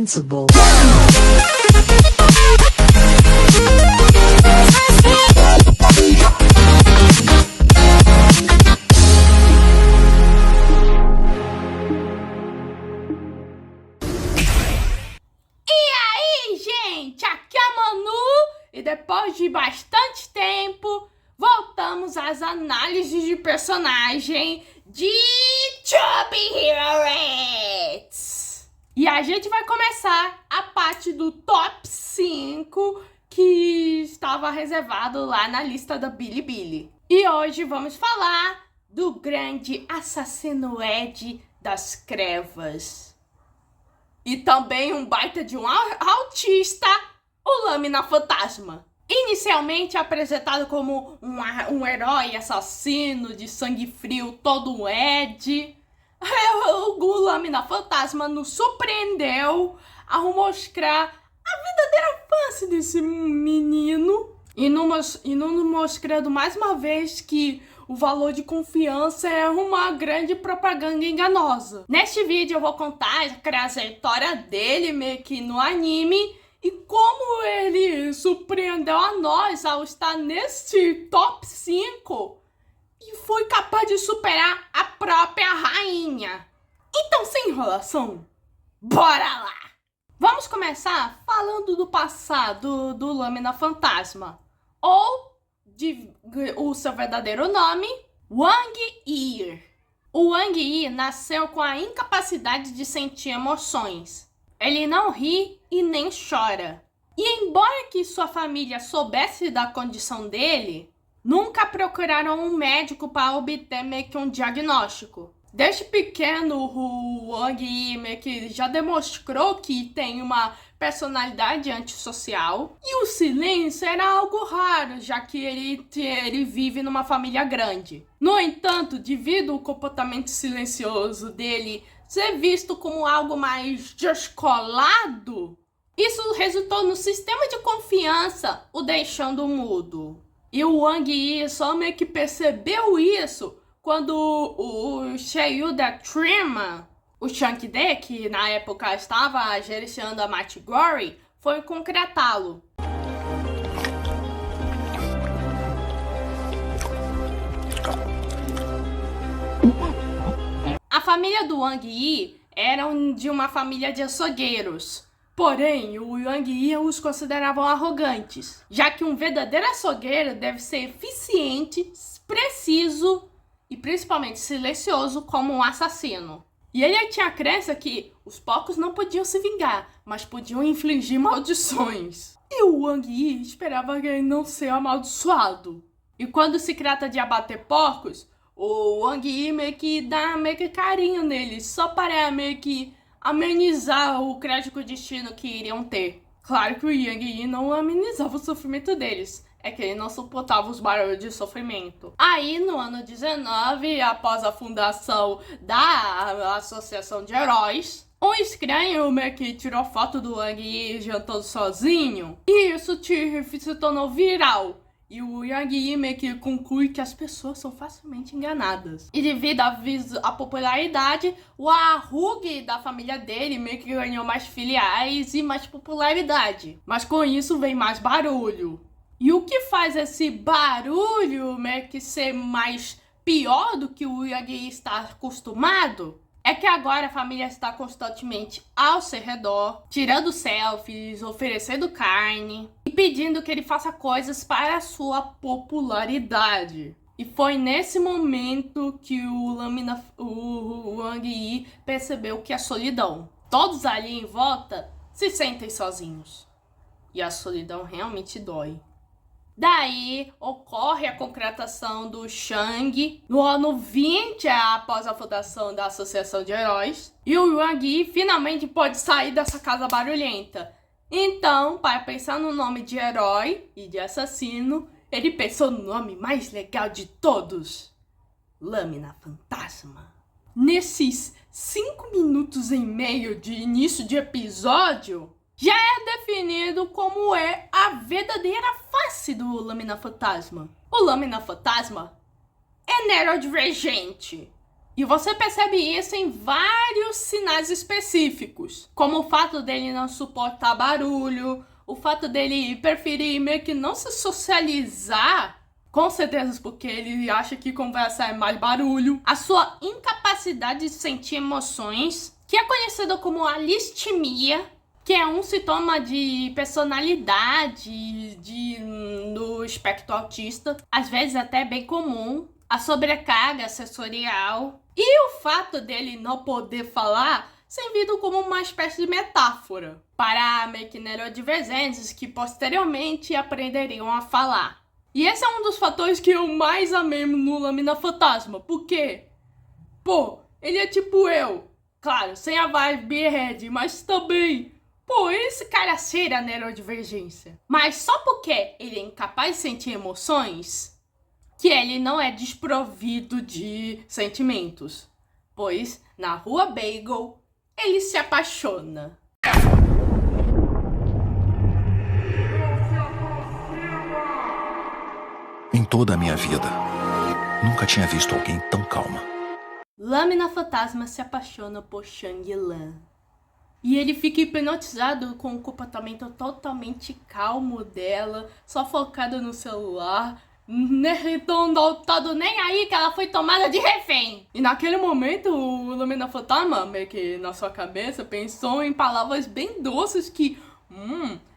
Invincible. Aqui é a Manu e depois de bastante tempo voltamos às análises de personagem de Chubby Heroes. E a gente vai começar a parte do top 5 que estava reservado lá na lista da Bilibili. E hoje vamos falar do grande assassino Ed das Crevas. E também um baita de um autista, o Lâmina Fantasma. Inicialmente apresentado como um herói assassino de sangue frio, todo um Ed, o Lâmina Fantasma nos surpreendeu ao mostrar a verdadeira face desse menino e nos mostrando mais uma vez que o valor de confiança é uma grande propaganda enganosa. Neste vídeo eu vou contar a trajetória dele meio que no anime e como ele surpreendeu a nós ao estar neste top 5 e foi capaz de superar a própria rainha. Então, sem enrolação, bora lá! Vamos começar falando do passado do Lâmina Fantasma, ou o seu verdadeiro nome, Wang Yi. O Wang Yi nasceu com a incapacidade de sentir emoções. Ele não ri e nem chora. E embora que sua família soubesse da condição dele, nunca procuraram um médico para obter meio que um diagnóstico. Desde pequeno, o Wang Yi meio que já demonstrou que tem uma personalidade antissocial. E o silêncio era algo raro, já que ele vive numa família grande. No entanto, devido ao comportamento silencioso dele ser visto como algo mais descolado, isso resultou no sistema de confiança o deixando mudo. E o Wang Yi só meio que percebeu isso quando o Shayuda Trima, o Shankde, que na época estava gerenciando a Matigori, foi concretá-lo. A família do Wang Yi era de uma família de açougueiros. Porém, o Wang Yi os consideravam arrogantes, já que um verdadeiro açougueiro deve ser eficiente, preciso e principalmente silencioso como um assassino. E ele tinha a crença que os porcos não podiam se vingar, mas podiam infligir maldições. E o Wang Yi esperava não ser amaldiçoado. E quando se trata de abater porcos, o Wang Yi meio que dá carinho neles, só para meio que amenizar o trágico destino que iriam ter. Claro que o Wang Yi não amenizava o sofrimento deles, é que ele não suportava os barulhos de sofrimento. Aí, no ano 19, após a fundação da Associação de Heróis, um estranho meio que tirou foto do Wang Yi jantando sozinho, e isso se tornou viral. E o Wang Yi meio que conclui que as pessoas são facilmente enganadas. E devido à popularidade, o Arug da família dele meio que ganhou mais filiais e mais popularidade. Mas com isso vem mais barulho. E o que faz esse barulho meio que ser mais pior do que o Wang Yi está acostumado é que agora a família está constantemente ao seu redor, tirando selfies, oferecendo carne e pedindo que ele faça coisas para a sua popularidade. E foi nesse momento que o Wang Yi percebeu que a solidão. Todos ali em volta se sentem sozinhos. E a solidão realmente dói. Daí ocorre a concretação do Shang no ano 20 após a fundação da Associação de Heróis. E o Wang Yi finalmente pode sair dessa casa barulhenta. Então, para pensar no nome de herói e de assassino, ele pensou no nome mais legal de todos: Lâmina Fantasma. Nesses 5 minutos e meio de início de episódio, já é definido como é a verdadeira face do Lâmina Fantasma. O Lâmina Fantasma é neurodivergente. E você percebe isso em vários sinais específicos, como o fato dele não suportar barulho, o fato dele preferir meio que não se socializar, com certeza porque ele acha que conversa é mais barulho, a sua incapacidade de sentir emoções, que é conhecida como alistimia, que é um sintoma de personalidade do espectro autista, às vezes até bem comum, a sobrecarga sensorial e o fato dele não poder falar servido como uma espécie de metáfora para meio que neurodivergentes que posteriormente aprenderiam a falar. E esse é um dos fatores que eu mais amei no Lâmina Fantasma, porque, pô, ele é tipo eu, claro, sem a vibe Behead, mas também, pô, esse cara cheira a neurodivergência. Mas só porque ele é incapaz de sentir emoções, que ele não é desprovido de sentimentos, pois na Rua Bagel ele se apaixona. Em toda a minha vida, nunca tinha visto alguém tão calma. Lâmina Fantasma se apaixona por Shang-Lan. E ele fica hipnotizado com o comportamento totalmente calmo dela, só focado no celular, então não tá nem aí que ela foi tomada de refém. E naquele momento, o Lâmina Fantasma, meio que na sua cabeça, pensou em palavras bem doces que,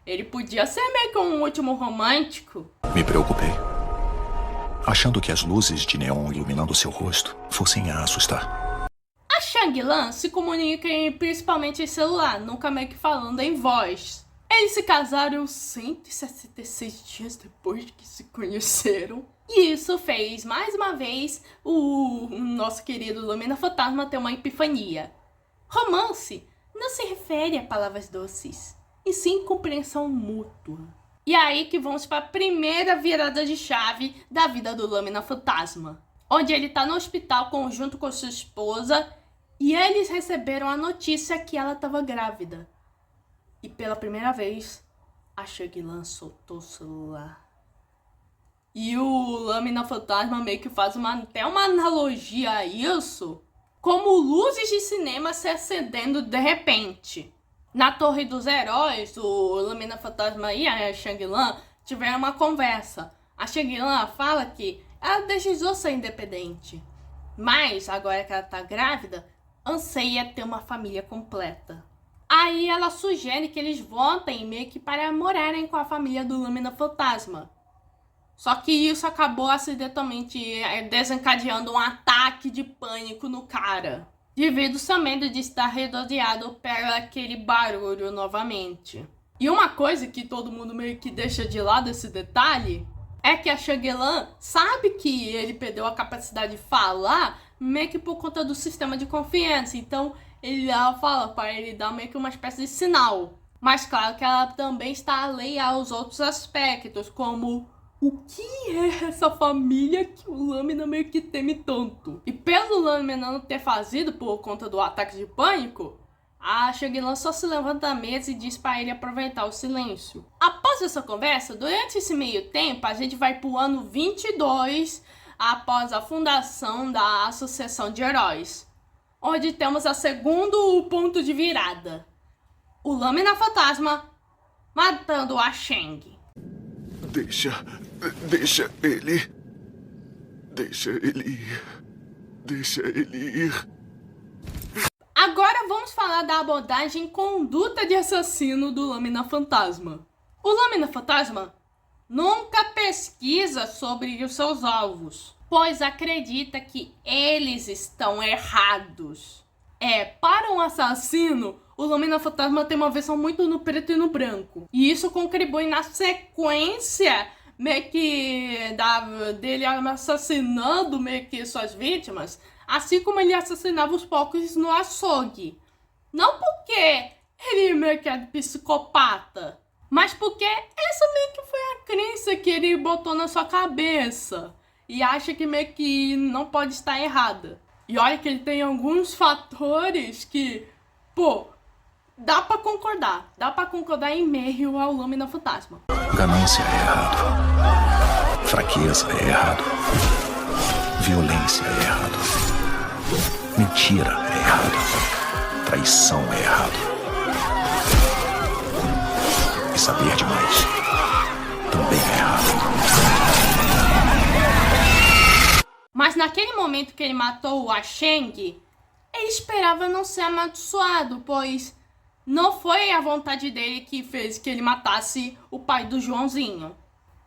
ele podia ser meio que um último romântico. Me preocupei, achando que as luzes de neon iluminando seu rosto fossem a assustar. A Shang-Lan se comunica principalmente em celular, nunca meio que falando em voz. Eles se casaram 166 dias depois que se conheceram. E isso fez, mais uma vez, o nosso querido Lâmina Fantasma ter uma epifania. Romance não se refere a palavras doces, e sim compreensão mútua. E é aí que vamos para a primeira virada de chave da vida do Lâmina Fantasma, onde ele está no hospital junto com sua esposa e eles receberam a notícia que ela estava grávida. E pela primeira vez, a Shang-Lan soltou o celular. E o Lâmina Fantasma meio que faz até uma analogia a isso, como luzes de cinema se acendendo de repente. Na Torre dos Heróis, o Lâmina Fantasma e a Shang-Lan tiveram uma conversa. A Shang-Lan fala que ela desejou ser independente, mas agora que ela tá grávida, anseia ter uma família completa. Aí ela sugere que eles voltem meio que para morarem com a família do Lâmina Fantasma. Só que isso acabou acidentalmente desencadeando um ataque de pânico no cara, devido ao seu medo de estar rodeado por aquele barulho novamente. E uma coisa que todo mundo meio que deixa de lado esse detalhe é que a Shang-Lan sabe que ele perdeu a capacidade de falar meio que por conta do sistema de confiança. Então ela fala para ele dar meio que uma espécie de sinal. Mas claro que ela também está além aos outros aspectos, como o que é essa família que o Lâmina meio que teme tanto. E pelo Lâmina não ter fazido por conta do ataque de pânico, a Shang-Lan só se levanta da mesa e diz para ele aproveitar o silêncio. Após essa conversa, durante esse meio tempo, a gente vai pro ano 22, após a fundação da Associação de Heróis, onde temos o segundo ponto de virada. O Lâmina Fantasma matando a Shang. Deixa ele. Deixa ele ir. Deixa ele ir. Agora vamos falar da abordagem e conduta de assassino do Lâmina Fantasma. O Lâmina Fantasma nunca pesquisa sobre os seus alvos, pois acredita que eles estão errados. Para um assassino, o Lâmina Fantasma tem uma versão muito no preto e no branco. E isso contribui na sequência meio que dele assassinando meio que suas vítimas, assim como ele assassinava os porcos no açougue. Não porque ele meio que é psicopata, mas porque essa meio que foi a crença que ele botou na sua cabeça e acha que meio que não pode estar errada. E olha que ele tem alguns fatores que, pô, dá pra concordar em meio ao Lâmina Fantasma. Ganância é errado. Fraqueza é errado. Violência é errado. Mentira é errado. Traição é errado. E saber demais também é errado. Mas naquele momento que ele matou o Asheng, ele esperava não ser amaldiçoado, pois não foi a vontade dele que fez que ele matasse o pai do Joãozinho.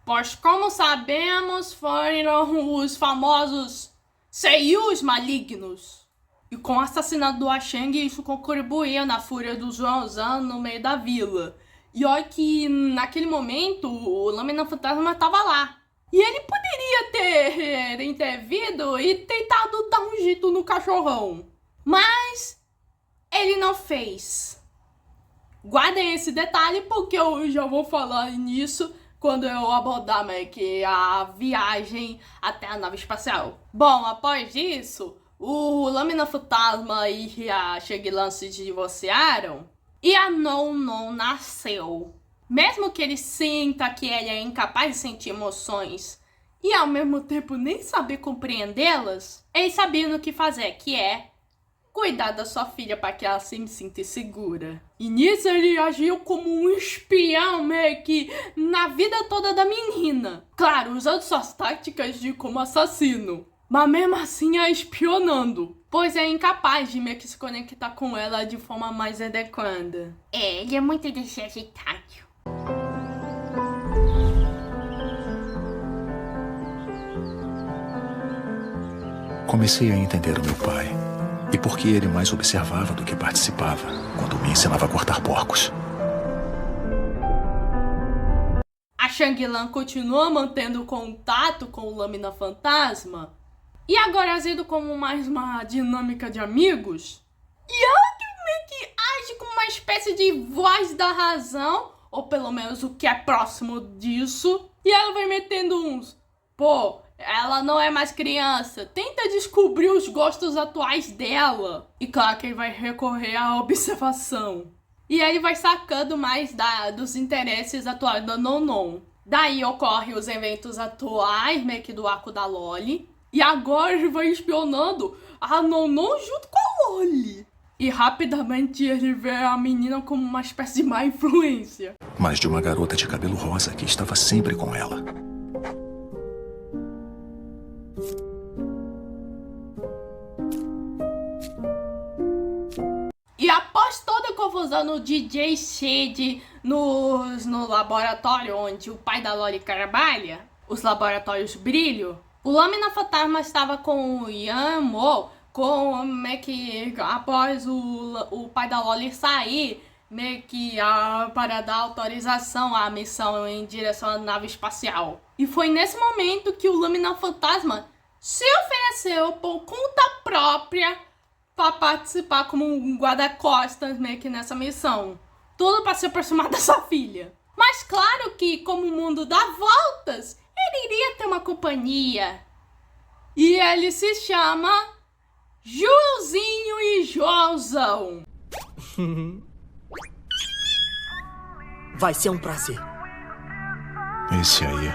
Pois, como sabemos, foram os famosos Seiyus malignos. E com o assassinato do Asheng, isso contribuía na fúria do Joãozão no meio da vila. E olha que naquele momento o Lâmina Fantasma estava lá. E ele poderia ter intervido e tentado dar um jeito no cachorrão. Mas ele não fez. Guardem esse detalhe porque eu já vou falar nisso quando eu abordar que a viagem até a nave espacial. Bom, após isso, o Lâmina Fantasma e a Shang-Lan se divorciaram e a Non nasceu. Mesmo que ele sinta que ele é incapaz de sentir emoções e ao mesmo tempo nem saber compreendê-las, ele sabia o que fazer, que é cuidar da sua filha para que ela se sinta segura. E nisso ele agiu como um espião meio que na vida toda da menina. Claro, usando suas táticas de como assassino, mas mesmo assim a espionando, pois é incapaz de meio que se conectar com ela de forma mais adequada. Ele é muito desagitado. Comecei a entender o meu pai e por que ele mais observava do que participava quando me ensinava a cortar porcos. A Shang-Lan continua mantendo contato com o Lâmina Fantasma e agora agindo como mais uma dinâmica de amigos. E ela meio que age como uma espécie de voz da razão, ou pelo menos o que é próximo disso. E ela vai metendo uns: pô, ela não é mais criança, tenta descobrir os gostos atuais dela. E claro que ele vai recorrer à observação. E ele vai sacando mais dos interesses atuais da Non. Daí ocorrem os eventos atuais, meio que do arco da Loli. E agora ele vai espionando a Non junto com a Loli. E rapidamente ele vê a menina como uma espécie de má influência. Mas de uma garota de cabelo rosa que estava sempre com ela. E após toda a confusão no DJ Shade, no laboratório onde o pai da Loli trabalha, os laboratórios Brilho, o Lâmina Fantasma estava com o Yamo, meio que após o pai da Loli sair, meio que para dar autorização à missão em direção à nave espacial. E foi nesse momento que o Lâmina Fantasma se ofereceu por conta própria para participar como um guarda-costas meio que nessa missão. Tudo para se aproximar da sua filha. Mas claro que, como o mundo dá voltas, ele iria ter uma companhia. E ele se chama Joãozinho e Joãozão. Vai ser um prazer. Esse aí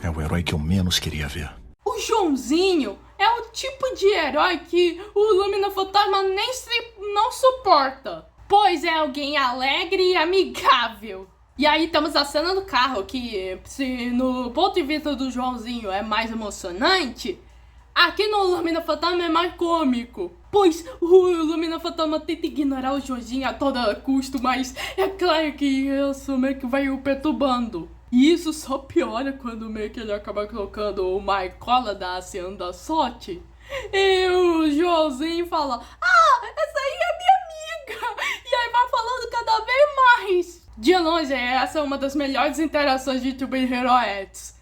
é o herói que eu menos queria ver. O Joãozinho é o tipo de herói que o Lâmina Fantasma não suporta, pois é alguém alegre e amigável. E aí temos a cena do carro, que se no ponto de vista do Joãozinho é mais emocionante, aqui no Lâmina Fantasma é mais cômico, pois o Lâmina Fantasma tenta ignorar o Joãozinho a todo custo, mas é claro que isso meio que vai o perturbando. E isso só piora quando meio que ele acaba colocando uma cola da Cian da sorte. E o Joãozinho fala: ah, essa aí é minha amiga. E aí vai falando cada vez mais. De longe, essa é uma das melhores interações de Two Big Heroes.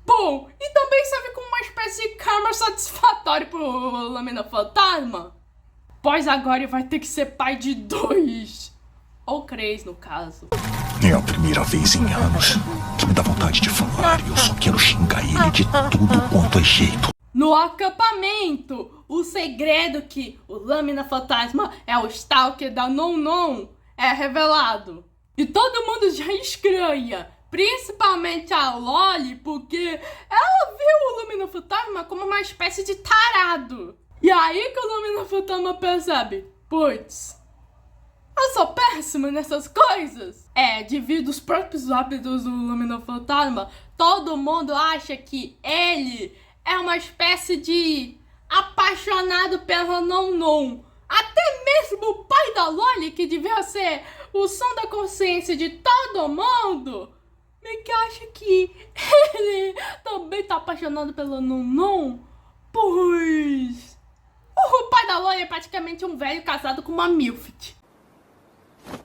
Bom, e também serve como uma espécie de karma satisfatório pro Lâmina Fantasma, pois agora ele vai ter que ser pai de 2. Ou 3, no caso. É a primeira vez em anos que me dá vontade de falar e eu só quero xingar ele de tudo quanto é jeito. No acampamento, o segredo que o Lâmina Fantasma é o Stalker da Non é revelado. E todo mundo já estranha, Principalmente a Loli, porque ela viu o Lumina Fantasma como uma espécie de tarado. E aí que o Lumina Fantasma percebe, putz, eu sou péssima nessas coisas. Devido aos próprios hábitos do Lumina Fantasma, todo mundo acha que ele é uma espécie de apaixonado pela Non-Non. Até mesmo o pai da Loli, que devia ser o som da consciência de todo mundo, meio que acha que ele também tá apaixonado pela Non-Non, pois o pai da Loli é praticamente um velho casado com uma Milfit.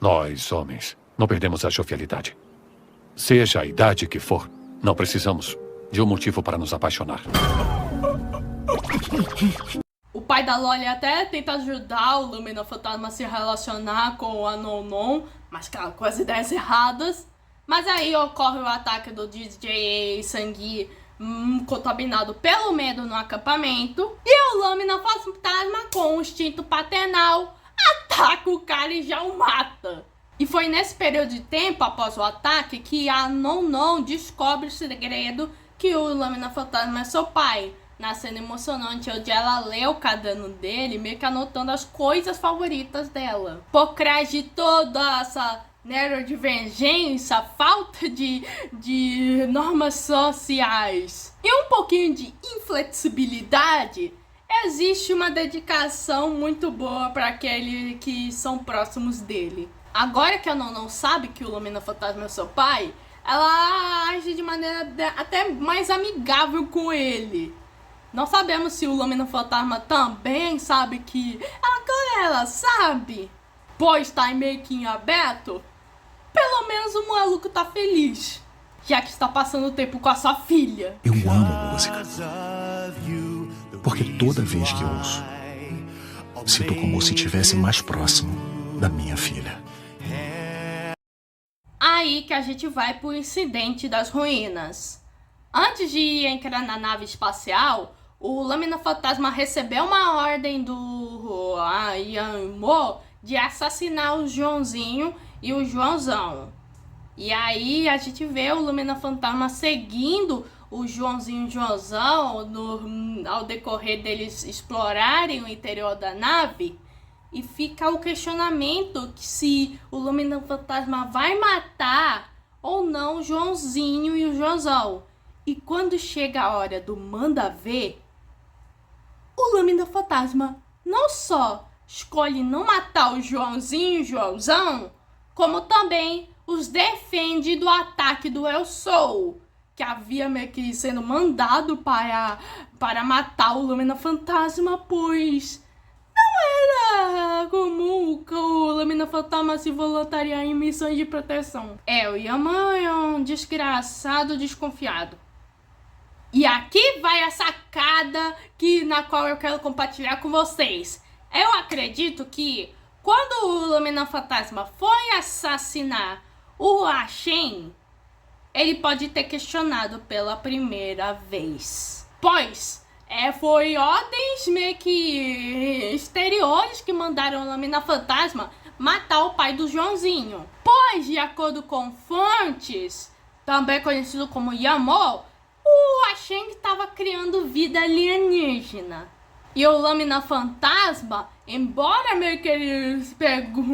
Nós, homens, não perdemos a jovialidade. Seja a idade que for, não precisamos de um motivo para nos apaixonar. O pai da Loli até tenta ajudar o Lumina Fantasma a se relacionar com a Non-Non, mas claro, com as ideias erradas. Mas aí ocorre o ataque do DJ Sangui, contaminado pelo medo no acampamento. E o Lumina Fantasma, com o instinto paternal, ataca o cara e já o mata. E foi nesse período de tempo, após o ataque, que a Non-Non descobre o segredo que o Lumina Fantasma é seu pai. Na cena emocionante, onde ela lê o caderno dele, meio que anotando as coisas favoritas dela. Por trás de toda essa neurodivergência, falta de normas sociais e um pouquinho de inflexibilidade, existe uma dedicação muito boa para aqueles que são próximos dele. Agora que a Non sabe que o Lumina Fantasma é seu pai, ela age de maneira até mais amigável com ele. Não sabemos se o Lumina Fantasma também sabe que ela sabe, pois tá meio que em aberto. Pelo menos o maluco tá feliz, já que está passando tempo com a sua filha. Eu amo música, porque toda vez que ouço, sinto como se estivesse mais próximo da minha filha. Aí que a gente vai pro incidente das ruínas. Antes de entrar na nave espacial, o Lumina Fantasma recebeu uma ordem do Yanmo de assassinar o Joãozinho e o Joãozão. E aí a gente vê o Lumina Fantasma seguindo o Joãozinho e o Joãozão ao decorrer deles explorarem o interior da nave. E fica o questionamento que se o Lumina Fantasma vai matar ou não o Joãozinho e o Joãozão. E quando chega a hora do manda ver, o Lumina Fantasma não só escolhe não matar o Joãozinho e o Joãozão, como também os defende do ataque do Eu Sou, que havia meio que sendo mandado para matar o Lumina Fantasma, pois não era comum o Lumina Fantasma se voluntariar em missões de proteção. O Yaman é um desgraçado desconfiado. E aqui vai a sacada na qual eu quero compartilhar com vocês. Eu acredito que quando o Lumina Fantasma foi assassinar o Ashen, ele pode ter questionado pela primeira vez. Pois foi ordens meio que exteriores que mandaram o Lumina Fantasma matar o pai do Joãozinho. Pois, de acordo com fontes, também conhecido como Yamo, o Ashen estava criando vida alienígena. E o Lumina Fantasma, embora meio que ele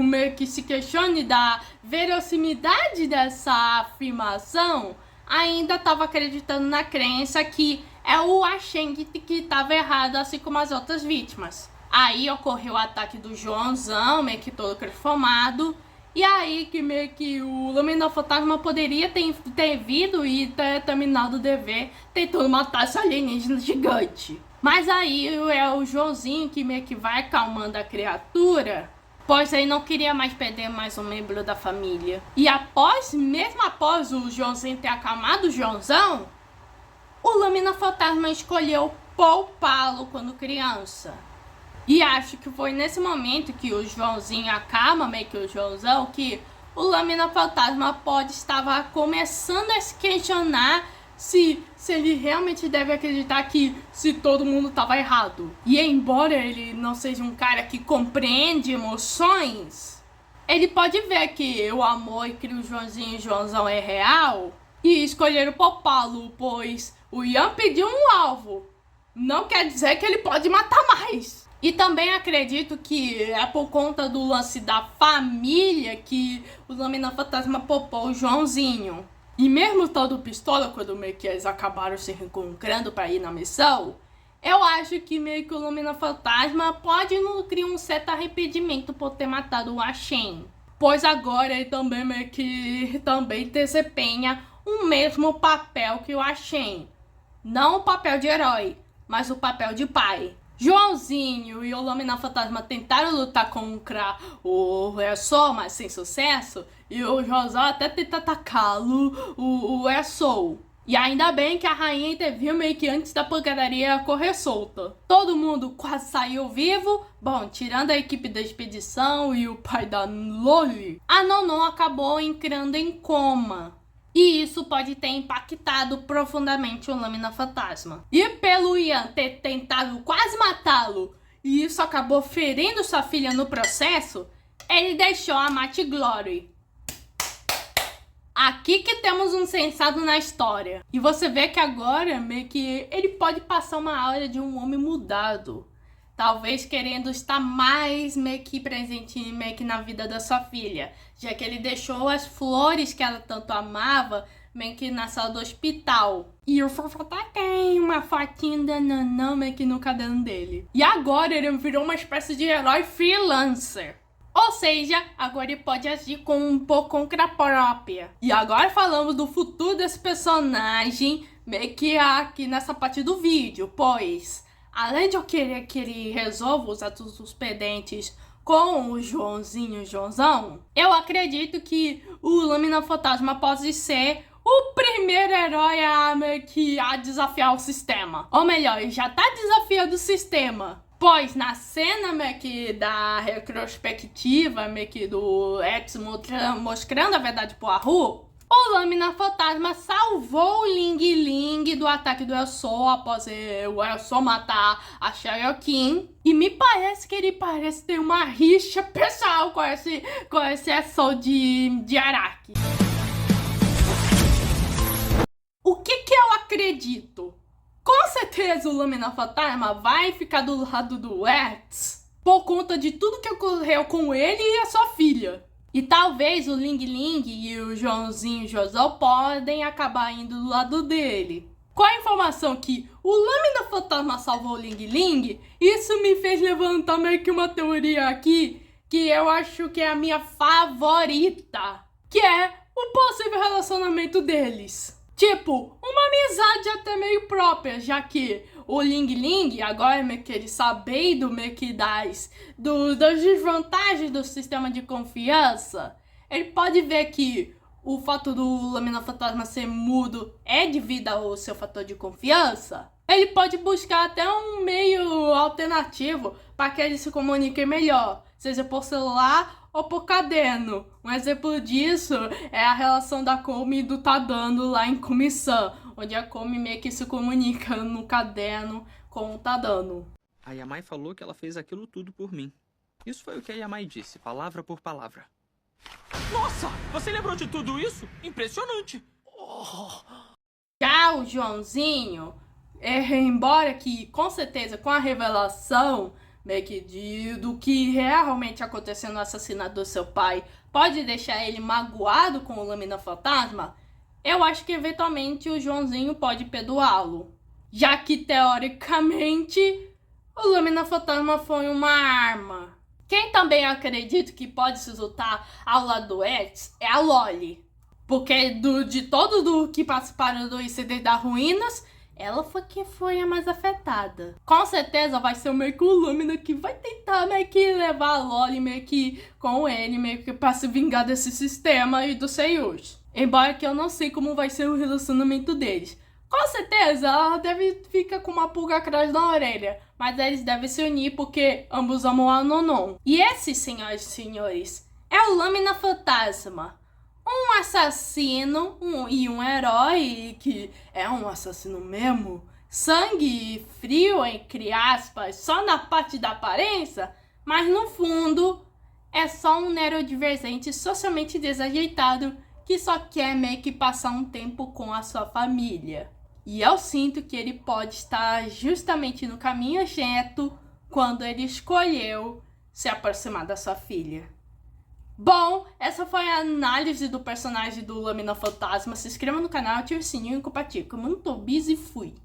meio que se questione da verossimilidade dessa afirmação, ainda estava acreditando na crença que é o Ashen que estava errado, assim como as outras vítimas. Aí ocorreu o ataque do Joãozão, meio que todo transformado. E aí que meio que o Lumina Fantasma poderia ter vindo e ter terminado o dever tentando matar esse alienígena gigante. Mas aí é o Joãozinho que meio que vai acalmando a criatura, pois ele não queria mais perder mais um membro da família. E mesmo após o Joãozinho ter acalmado o Joãozão, o Lumina Fantasma escolheu poupá-lo quando criança. E acho que foi nesse momento que o Joãozinho acalma meio que o Joãozão, que o Lumina Fantasma estava começando a se questionar se ele realmente deve acreditar que se todo mundo estava errado. E embora ele não seja um cara que compreende emoções, ele pode ver que o amor entre o Joãozinho e o Joãozão é real. e escolheram poupá-lo, pois o Ian pediu um alvo. Não quer dizer que ele pode matar mais. E também acredito que é por conta do lance da família que o Lâmina Fantasma poupou o Joãozinho. E mesmo todo pistola, quando meio que eles acabaram se reencontrando para ir na missão, eu acho que meio que o Lâmina Fantasma pode nutrir um certo arrependimento por ter matado o Ashen. Pois agora ele também meio que também desempenha o mesmo papel que o Ashen. Não o papel de herói, mas o papel de pai. Joãozinho e o Lâmina Fantasma tentaram lutar contra o Erso, mas sem sucesso. E o Joãozão até tenta atacá-lo, o Erso. E ainda bem que a rainha interviu meio que antes da pancadaria correr solta. Todo mundo quase saiu vivo. Bom, tirando a equipe da expedição e o pai da Loli, a Nonon acabou entrando em coma. E isso pode ter impactado profundamente o Lâmina Fantasma. E pelo Ian ter tentado quase matá-lo, e isso acabou ferindo sua filha no processo, ele deixou a Mighty Glory. Aqui que temos um sensado na história. E você vê que agora meio que ele pode passar uma aura de um homem mudado. Talvez querendo estar mais meio que presente meio que na vida da sua filha. Já que ele deixou as flores que ela tanto amava meio que na sala do hospital. E o Fofotá tem uma fotinha da Nanã meio que no caderno dele. E agora ele virou uma espécie de herói freelancer. Ou seja, agora ele pode agir com um pouco contra própria. E agora falamos do futuro desse personagem meio que aqui nessa parte do vídeo, pois além de eu querer que ele resolva os atos dos pendentes com o Joãozinho e o Joãozão, eu acredito que o Lâmina Fantasma pode ser o primeiro herói a desafiar o sistema. Ou melhor, ele já tá desafiando o sistema. Pois na cena da retrospectiva do X mostrando a verdade pro Haru, o Lâmina Fantasma salvou o Ling Ling do ataque do Erso após o Erso matar a Cherokee. E me parece que ele parece ter uma rixa pessoal com esse Erso de Araki. O que eu acredito? Com certeza o Lâmina Fantasma vai ficar do lado do X por conta de tudo que ocorreu com ele e a sua filha. E talvez o Ling Ling e o Joãozinho e o Joãozão podem acabar indo do lado dele. Com a informação que o Lâmina Fantasma salvou o Ling Ling, isso me fez levantar meio que uma teoria aqui que eu acho que é a minha favorita, que é o possível relacionamento deles. Tipo, uma amizade até meio própria, já que o Ling Ling, agora meio que ele sabendo meio que das desvantagens do sistema de confiança, ele pode ver que o fato do Lâmina Fantasma ser mudo é devido ao seu fator de confiança. Ele pode buscar até um meio alternativo para que eles se comuniquem melhor, seja por celular ou por caderno. Um exemplo disso é a relação da Komi e do Tadano lá em Komi-san, onde a Komi meio que se comunica no caderno com o Tadano. A Yamai falou que ela fez aquilo tudo por mim. Isso foi o que a Yamai disse, palavra por palavra. Nossa, você lembrou de tudo isso? Impressionante! Já o Joãozinho, embora que com certeza com a revelação meio que do que realmente aconteceu no assassinato do seu pai pode deixar ele magoado com o Lâmina Fantasma, eu acho que eventualmente o Joãozinho pode perdoá-lo. Já que teoricamente o Lâmina Fantasma foi uma arma. Quem também acredito que pode se juntar ao lado do X é a Loli. Porque de todos que participaram do incidente das ruínas, ela foi quem foi a mais afetada. Com certeza vai ser meio que o Lâmina que vai tentar meio que levar a Loli meio que com ele, meio que pra se vingar desse sistema e do Seiyush. Embora que eu não sei como vai ser o relacionamento deles. Com certeza ela deve ficar com uma pulga atrás da orelha, mas eles devem se unir porque ambos amam a Nonon. E esse, senhoras e senhores, é o Lâmina Fantasma. Um assassino e um herói que é um assassino mesmo, sangue frio, entre aspas, só na parte da aparência, mas no fundo é só um neurodivergente socialmente desajeitado que só quer meio que passar um tempo com a sua família. E eu sinto que ele pode estar justamente no caminho certo quando ele escolheu se aproximar da sua filha. Bom, essa foi a análise do personagem do Lâmina Fantasma. Se inscreva no canal, ative o sininho e compartilhe. Muito busy, fui!